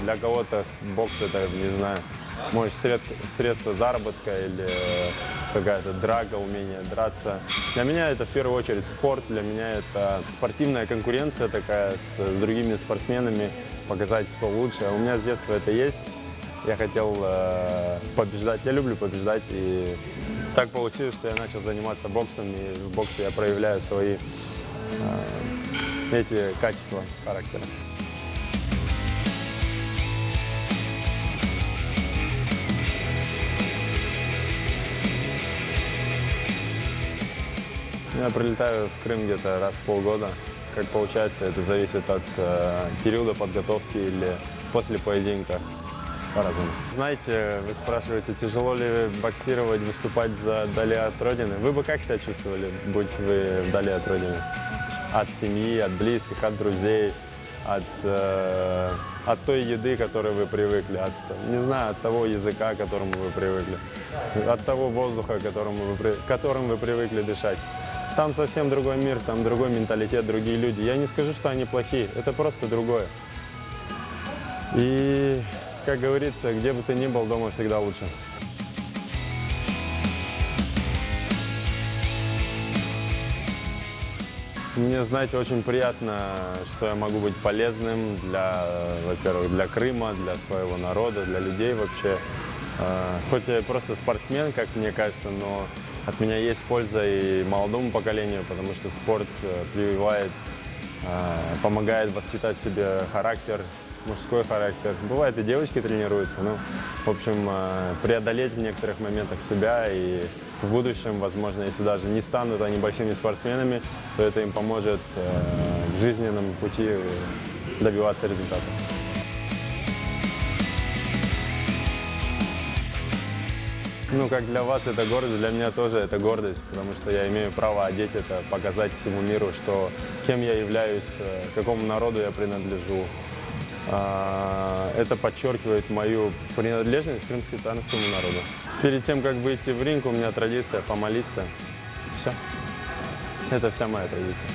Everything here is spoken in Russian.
Для кого-то бокс это, не знаю, может средство заработка или какая-то драка, умение драться. Для меня это в первую очередь спорт, для меня это спортивная конкуренция такая с другими спортсменами, показать, кто лучше. У меня с детства это есть. Я хотел побеждать, я люблю побеждать, и так получилось, что я начал заниматься боксом, и в боксе я проявляю свои эти качества характера. Я прилетаю в Крым где-то раз в полгода. Как получается, это зависит от периода подготовки или после поединка. По-разному. Знаете, вы спрашиваете, тяжело ли боксировать, выступать вдали от родины? Вы бы как себя чувствовали, будь вы вдали от родины? От семьи, от близких, от друзей, от той еды, к которой вы привыкли, не знаю, от того языка, к которому вы привыкли, от того воздуха, которым вы привыкли дышать. Там совсем другой мир, там другой менталитет, другие люди. Я не скажу, что они плохие, это просто другое. И, как говорится, где бы ты ни был, дома всегда лучше. Мне, знаете, очень приятно, что я могу быть полезным во-первых, для Крыма, для своего народа, для людей вообще. Хоть я просто спортсмен, как мне кажется, но от меня есть польза и молодому поколению, потому что спорт прививает, помогает воспитать в себе характер, мужской характер. Бывает, и девочки тренируются, но, в общем, преодолеть в некоторых моментах себя, и в будущем, возможно, если даже не станут они большими спортсменами, то это им поможет в жизненном пути добиваться результата. Ну, как для вас это гордость, для меня тоже это гордость, потому что я имею право одеть это, показать всему миру, кем я являюсь, какому народу я принадлежу. Это подчеркивает мою принадлежность к крымско-татарскому народу. Перед тем, как выйти в ринг, у меня традиция помолиться. Все. Это вся моя традиция.